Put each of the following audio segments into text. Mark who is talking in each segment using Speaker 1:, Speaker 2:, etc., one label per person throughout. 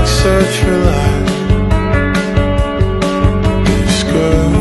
Speaker 1: search for life is good.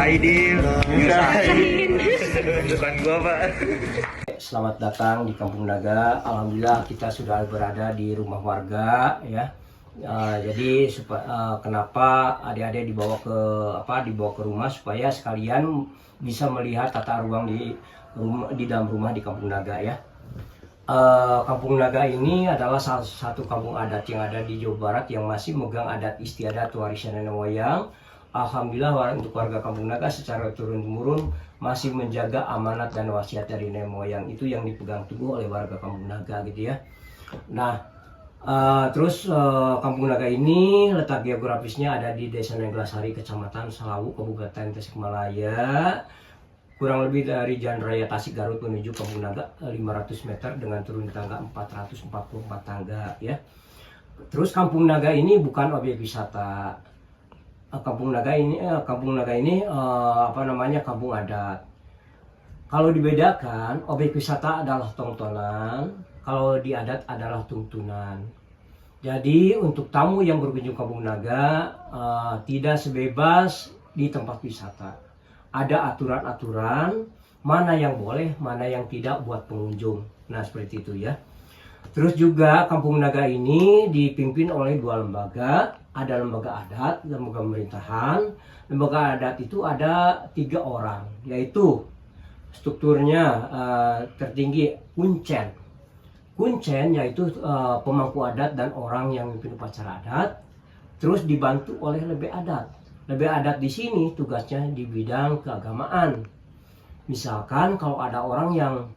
Speaker 2: Aidil, bukan gua Pak.
Speaker 3: Selamat datang di Kampung Naga. Alhamdulillah kita sudah berada di rumah warga ya. Jadi kenapa adik-adik dibawa ke rumah supaya sekalian bisa melihat tata ruang di dalam rumah di Kampung Naga ya. Kampung Naga ini adalah salah satu kampung adat yang ada di Jawa Barat yang masih megang adat istiadat warisan nenek moyang. Alhamdulillah untuk warga Kampung Naga secara turun-temurun masih menjaga amanat dan wasiat dari nenek moyang itu yang dipegang teguh oleh warga Kampung Naga gitu ya. Nah, terus Kampung Naga ini letak geografisnya ada di Desa Neglasari, Kecamatan Salawu, Kabupaten Tasikmalaya. Kurang lebih dari Jalan Raya Tasik Garut menuju Kampung Naga 500 meter dengan turun tangga 444 tangga ya. Terus Kampung Naga ini bukan objek wisata. Kampung Naga ini kampung adat. Kalau dibedakan, objek wisata adalah tontonan, kalau di adat adalah tuntunan. Jadi untuk tamu yang berkunjung Kampung Naga tidak sebebas di tempat wisata. Ada aturan-aturan mana yang boleh, mana yang tidak buat pengunjung. Nah seperti itu ya. Terus juga Kampung Naga ini dipimpin oleh dua lembaga. Ada lembaga adat, lembaga pemerintahan. Lembaga adat itu ada 3 orang, yaitu strukturnya tertinggi kuncen. Kuncen yaitu pemangku adat dan orang yang memimpin upacara adat. Terus dibantu oleh lebih adat. Lebih adat di sini tugasnya di bidang keagamaan. Misalkan kalau ada orang yang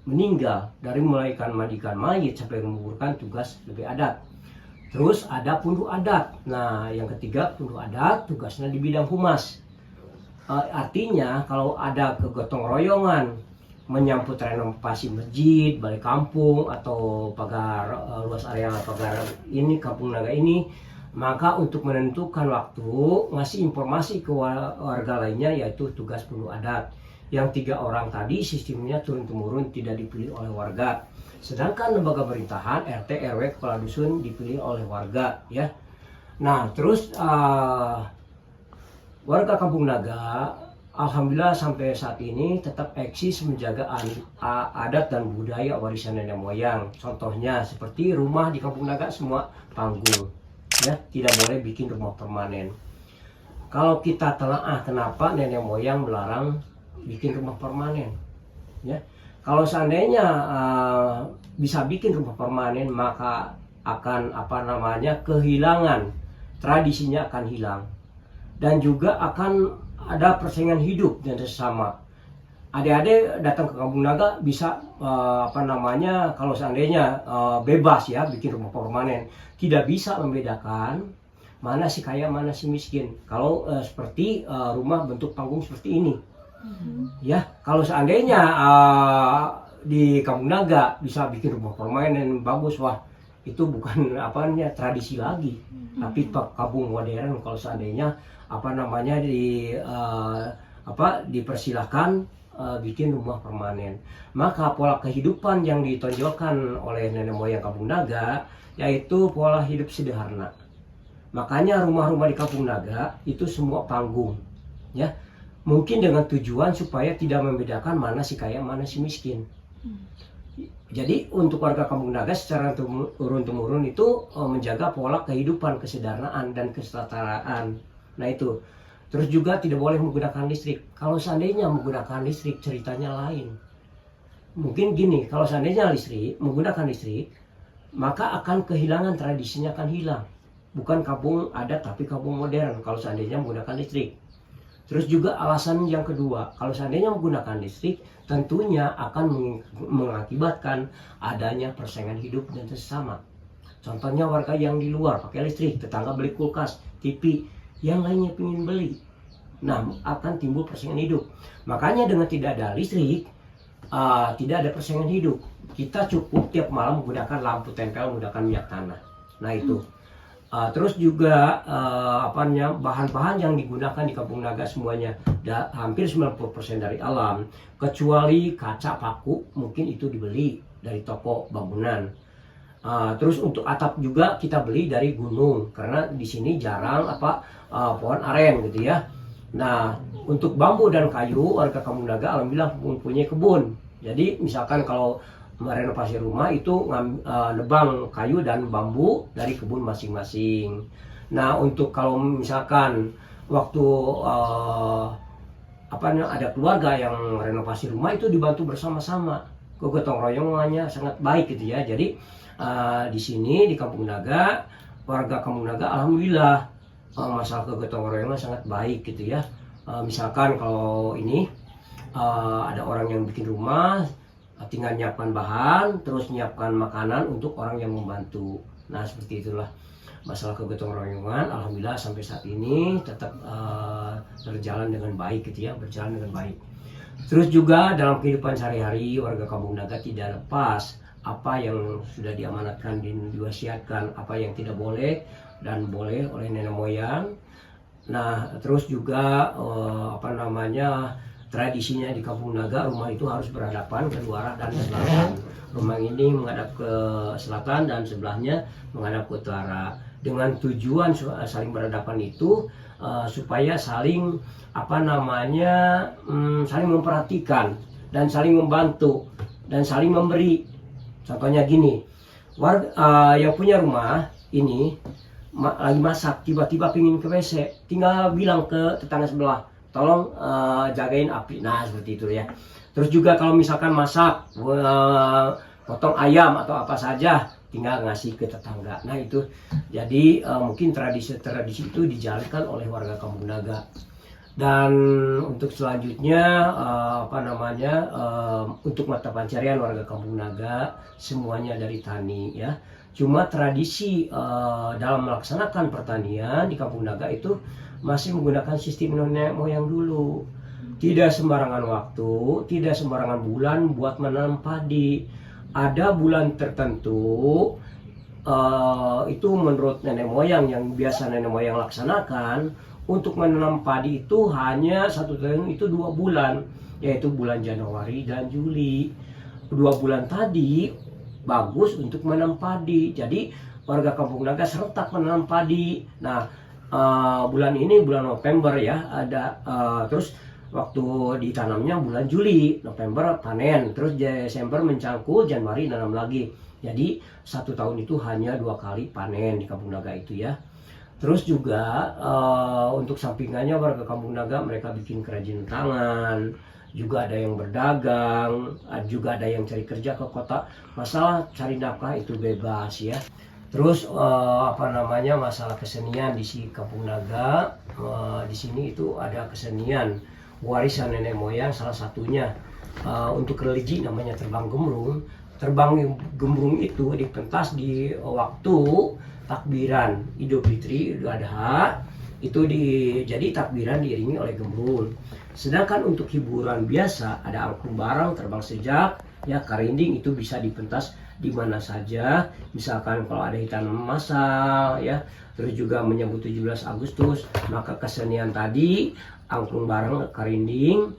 Speaker 3: meninggal, dari mulai mandikan mayit sampai menguburkan, tugas lebih adat. Terus ada punduh adat. Nah yang ketiga punduh adat tugasnya di bidang humas. Artinya kalau ada kegotong royongan menyambut renovasi masjid, balai kampung atau pagar luas area pagar ini Kampung Naga ini, maka untuk menentukan waktu ngasih informasi ke warga lainnya yaitu tugas punduh adat. Yang 3 orang tadi sistemnya turun-temurun tidak dipilih oleh warga. Sedangkan lembaga pemerintahan RT RW kepala dusun dipilih oleh warga ya. Nah terus warga Kampung Naga alhamdulillah sampai saat ini tetap eksis menjaga adat dan budaya warisan nenek moyang. Contohnya seperti rumah di Kampung Naga semua panggung ya, tidak boleh bikin rumah permanen. Kalau kita telaah kenapa nenek moyang melarang bikin rumah permanen ya. Kalau seandainya bisa bikin rumah permanen maka akan kehilangan, tradisinya akan hilang dan juga akan ada persaingan hidup dan sesama. Adik-adik datang ke Kampung Naga bisa kalau seandainya bebas ya bikin rumah permanen, tidak bisa membedakan mana si kaya mana si miskin. Kalau seperti rumah bentuk panggung seperti ini. Ya, kalau seandainya di Kampung Naga bisa bikin rumah permanen bagus, wah itu bukan tradisi lagi, tapi kampung modern. Kalau seandainya dipersilahkan bikin rumah permanen, maka pola kehidupan yang ditonjolkan oleh nenek moyang Kampung Naga yaitu pola hidup sederhana. Makanya rumah-rumah di Kampung Naga itu semua panggung, ya. Mungkin dengan tujuan supaya tidak membedakan mana si kaya mana si miskin. Jadi untuk warga Kampung Naga secara turun-temurun itu menjaga pola kehidupan kesederhanaan dan kesetaraan. Nah itu. Terus juga tidak boleh menggunakan listrik. Kalau seandainya menggunakan listrik ceritanya lain. Mungkin gini, kalau seandainya menggunakan listrik, maka akan kehilangan tradisinya, akan hilang. Bukan kampung adat tapi kampung modern kalau seandainya menggunakan listrik. Terus juga alasan yang kedua, kalau seandainya menggunakan listrik, tentunya akan mengakibatkan adanya persaingan hidup dan sesama. Contohnya warga yang di luar pakai listrik, tetangga beli kulkas, TV, yang lainnya ingin beli. Nah, akan timbul persaingan hidup. Makanya dengan tidak ada listrik, tidak ada persaingan hidup. Kita cukup tiap malam menggunakan lampu tempel, menggunakan minyak tanah. Nah itu. Terus juga bahan-bahan yang digunakan di Kampung Naga semuanya hampir 90% dari alam, kecuali kaca paku mungkin itu dibeli dari toko bangunan. Terus untuk atap juga kita beli dari gunung karena di sini jarang pohon aren gitu ya. Nah, untuk bambu dan kayu warga Kampung Naga alhamdulillah mempunyai kebun. Jadi misalkan kalau merenovasi rumah itu nebang kayu dan bambu dari kebun masing-masing. Nah, untuk kalau misalkan waktu ada keluarga yang renovasi rumah itu dibantu bersama-sama. Gotong royongannya sangat baik gitu ya. Jadi di sini di Kampung Naga, warga Kampung Naga alhamdulillah masalah kegotong royongan sangat baik gitu ya. Misalkan kalau ini ada orang yang bikin rumah, tinggal nyiapkan bahan, terus nyiapkan makanan untuk orang yang membantu. Nah seperti itulah masalah kegotong royongan. Alhamdulillah sampai saat ini tetap berjalan dengan baik gitu ya, berjalan dengan baik. Terus juga dalam kehidupan sehari-hari warga Kampung Naga tidak lepas apa yang sudah diamanatkan dan diwasiatkan, apa yang tidak boleh dan boleh oleh nenek moyang. Nah terus juga tradisinya di Kampung Naga, rumah itu harus berhadapan ke utara dan ke selatan. Rumah ini menghadap ke selatan dan sebelahnya menghadap ke utara. Dengan tujuan saling berhadapan itu supaya saling saling memperhatikan dan saling membantu dan saling memberi. Contohnya gini, yang punya rumah ini lagi masak, tiba-tiba pingin ke WC, tinggal bilang ke tetangga sebelah, tolong jagain api. Nah seperti itu ya. Terus juga kalau misalkan masak, potong ayam atau apa saja, tinggal ngasih ke tetangga. Nah itu jadi mungkin tradisi-tradisi itu dijalankan oleh warga Kampung Naga. Dan untuk selanjutnya untuk mata pencarian warga Kampung Naga semuanya dari tani ya. Cuma tradisi dalam melaksanakan pertanian di Kampung Naga itu masih menggunakan sistem nenek moyang dulu. Tidak sembarangan waktu, tidak sembarangan bulan buat menanam padi. Ada bulan tertentu itu menurut nenek moyang yang biasa nenek moyang laksanakan. Untuk menanam padi itu hanya satu tahun itu 2 bulan, yaitu bulan Januari dan Juli. 2 bulan tadi bagus untuk menanam padi. Jadi warga Kampung Naga serentak menanam padi. Nah bulan ini bulan November ya ada terus waktu ditanamnya bulan Juli, November panen, terus Desember mencangkul, Januari nanam lagi. Jadi 1 tahun itu hanya 2 kali panen di Kampung Naga itu ya. Terus juga untuk sampingannya warga Kampung Naga mereka bikin kerajinan tangan, juga ada yang berdagang, juga ada yang cari kerja ke kota. Masalah cari nafkah itu bebas ya. Terus masalah kesenian di Kampung Naga, di sini itu ada kesenian warisan nenek moyang, salah satunya untuk religi namanya terbang gembrung. Terbang gembrung itu dipentas di waktu takbiran Idul Fitri, Idul Adha itu jadi takbiran diiringi oleh gembrung. Sedangkan untuk hiburan biasa ada angklung barang, terbang sejak, ya karinding itu bisa dipentas di mana saja. Misalkan kalau ada hitan masal ya, terus juga menyambut 17 Agustus, maka kesenian tadi angklung barang, karinding,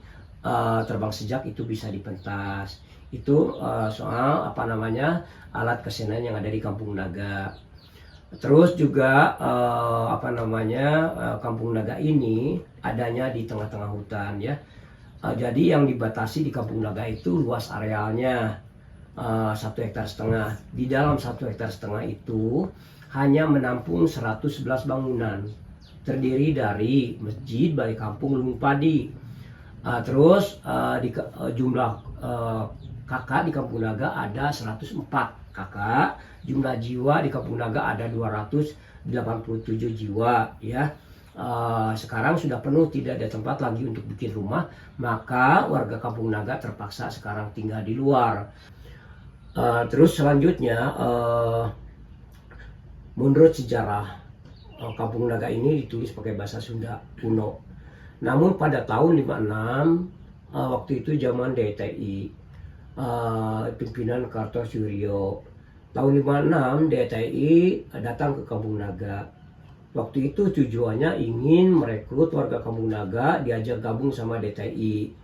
Speaker 3: terbang sejak itu bisa dipentas. Itu soal alat kesenian yang ada di Kampung Naga. Terus juga Kampung Naga ini adanya di tengah-tengah hutan ya. Jadi yang dibatasi di Kampung Naga itu luas arealnya 1,5 hektar. Di dalam 1,5 hektar itu hanya menampung 111 bangunan, terdiri dari masjid, balai kampung, lumbung padi. Terus jumlah kakak di Kampung Naga ada 104 kakak. Jumlah jiwa di Kampung Naga ada 287 jiwa ya. Sekarang sudah penuh, tidak ada tempat lagi untuk bikin rumah, maka warga Kampung Naga terpaksa sekarang tinggal di luar. Terus selanjutnya menurut sejarah Kampung Naga ini ditulis pakai bahasa Sunda kuno. Namun pada tahun 56 waktu itu zaman DTI pimpinan Kartosuryo. Tahun 56 DTI datang ke Kampung Naga. Waktu itu tujuannya ingin merekrut warga Kampung Naga diajak gabung sama DTI.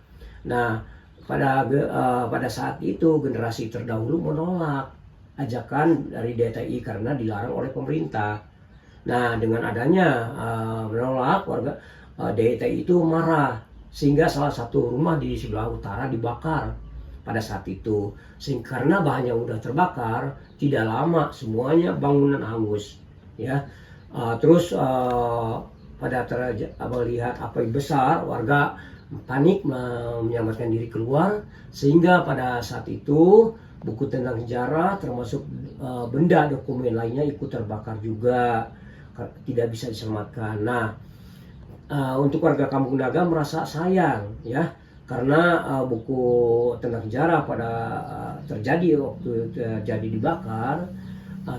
Speaker 3: Nah pada saat itu generasi terdahulu menolak. ajakan dari DTI karena dilarang oleh pemerintah. Nah, dengan adanya menolak, warga DTI itu marah sehingga salah satu rumah di sebelah utara dibakar pada saat itu. Sehingga karena bahannya udah terbakar, tidak lama semuanya bangunan hangus, ya. Terus pada melihat api besar, warga panik menyelamatkan diri keluar, sehingga pada saat itu buku tentang sejarah termasuk benda dokumen lainnya ikut terbakar juga, tidak bisa diselamatkan. Nah, untuk warga Kampung Naga merasa sayang, ya, karena buku tentang sejarah pada terjadi waktu terjadi dibakar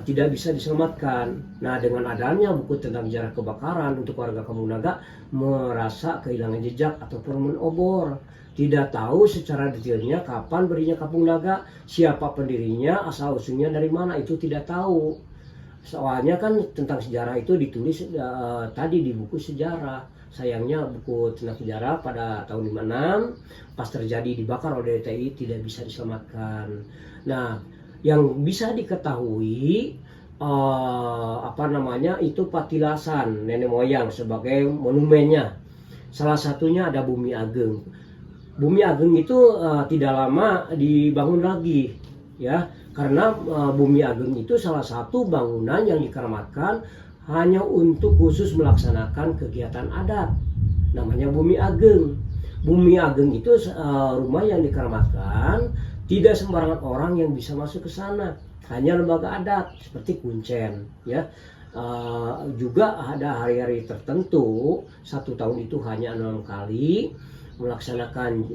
Speaker 3: tidak bisa diselamatkan. Nah, dengan adanya buku tentang sejarah kebakaran, untuk warga Kampung Naga merasa kehilangan jejak atau permen obor. Tidak tahu secara detailnya kapan berdirinya Kampung Naga, siapa pendirinya, asal usulnya dari mana, itu tidak tahu. Soalnya kan tentang sejarah itu ditulis tadi di buku sejarah. Sayangnya buku tentang sejarah pada tahun 56 pas terjadi dibakar oleh DTI tidak bisa diselamatkan. Nah, yang bisa diketahui itu patilasan nenek moyang sebagai monumennya. Salah satunya ada Bumi Ageng. Bumi Ageng itu tidak lama dibangun lagi, ya. Karena Bumi Ageng itu salah satu bangunan yang dikeramatkan hanya untuk khusus melaksanakan kegiatan adat. Namanya Bumi Ageng. Bumi Ageng itu rumah yang dikeramatkan, tidak sembarangan orang yang bisa masuk ke sana. Hanya lembaga adat seperti Kuncen, ya. Juga ada hari-hari tertentu, 1 tahun itu hanya 6 kali melaksanakan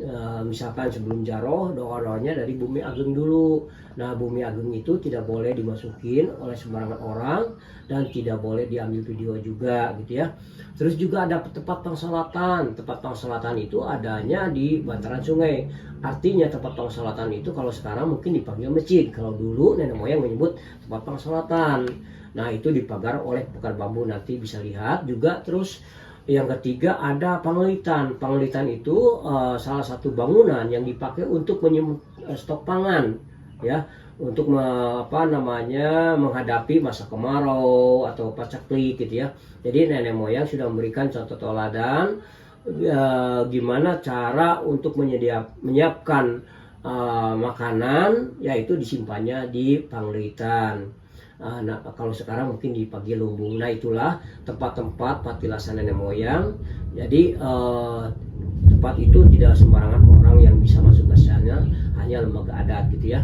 Speaker 3: misalkan sebelum jaroh doa-doanya dari Bumi Ageng dulu. Nah, Bumi Ageng itu tidak boleh dimasukin oleh sembarangan orang dan tidak boleh diambil video juga, gitu ya. Terus juga ada tempat pangsalatan. Tempat pangsalatan itu adanya di bantaran sungai. Artinya tempat pangsalatan itu kalau sekarang mungkin dipanggil masjid. Kalau dulu nenek moyang menyebut tempat pangsalatan. Nah, itu dipagar oleh pekar bambu, nanti bisa lihat juga. Terus yang ketiga ada Panglitan. Panglitan itu salah satu bangunan yang dipakai untuk menyimpan stok pangan, ya, untuk menghadapi masa kemarau atau paceklik, gitu ya. Jadi nenek moyang sudah memberikan contoh teladan gimana cara untuk menyiapkan makanan, yaitu disimpannya di Panglitan. Nah, kalau sekarang mungkin di Pagi Lumbung. Nah, itulah tempat-tempat patilasan nenek moyang. Jadi tempat itu tidak sembarangan orang yang bisa masuk ke sana, hanya lembaga adat, gitu ya.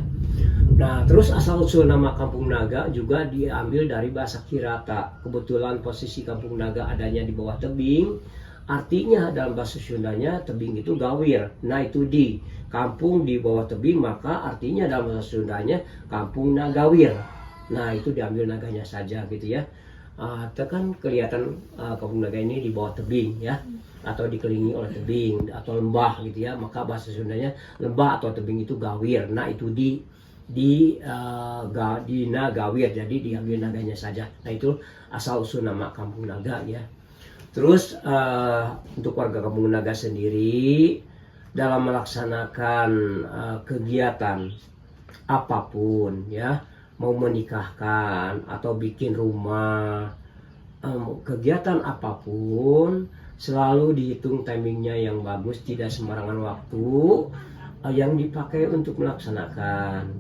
Speaker 3: Nah, terus asal usul nama Kampung Naga juga diambil dari bahasa Kirata. Kebetulan posisi Kampung Naga adanya di bawah tebing. Artinya dalam bahasa Sundanya tebing itu gawir. Nah, itu di kampung di bawah tebing, maka artinya dalam bahasa Sundanya Kampung Nagawir. Nah, itu diambil naganya saja, gitu ya. Itu kan kelihatan Kampung Naga ini di bawah tebing, ya, atau dikelilingi oleh tebing atau lembah, gitu ya. Maka bahasa Sundanya lembah atau tebing itu gawir. Nah, itu di Nagawir, jadi diambil naganya saja. Nah, itu asal usul nama Kampung Naga, ya. Terus untuk warga Kampung Naga sendiri dalam melaksanakan kegiatan apapun, ya, mau menikahkan atau bikin rumah, kegiatan apapun selalu dihitung timingnya yang bagus, tidak sembarangan waktu yang dipakai untuk melaksanakan.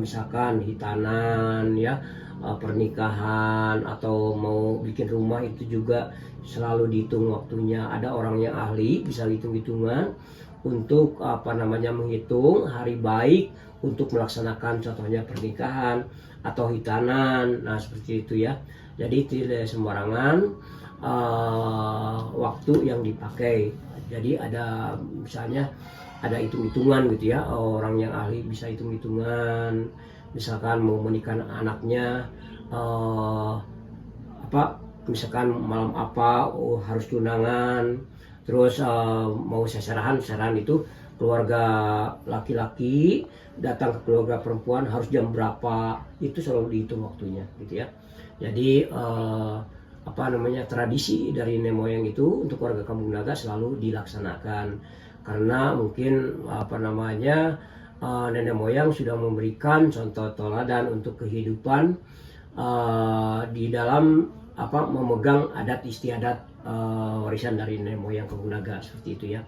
Speaker 3: Misalkan hitanan, ya, pernikahan atau mau bikin rumah, itu juga selalu dihitung waktunya. Ada orang yang ahli bisa hitung-hitungan untuk menghitung hari baik untuk melaksanakan, contohnya pernikahan atau hitanan. Nah, seperti itu, ya. Jadi tidak sembarangan waktu yang dipakai. Jadi ada misalnya ada hitung-hitungan, gitu ya. Orang yang ahli bisa hitung-hitungan. Misalkan mau menikah anaknya misalkan malam apa harus tunangan. Terus mau seserahan itu keluarga laki-laki datang ke keluarga perempuan harus jam berapa, itu selalu dihitung waktunya, gitu ya. Jadi tradisi dari nenek moyang itu untuk warga Kampung Naga selalu dilaksanakan, karena mungkin nenek moyang sudah memberikan contoh teladan untuk kehidupan di dalam memegang adat istiadat warisan dari nenek moyang Kampung Naga, seperti itu ya.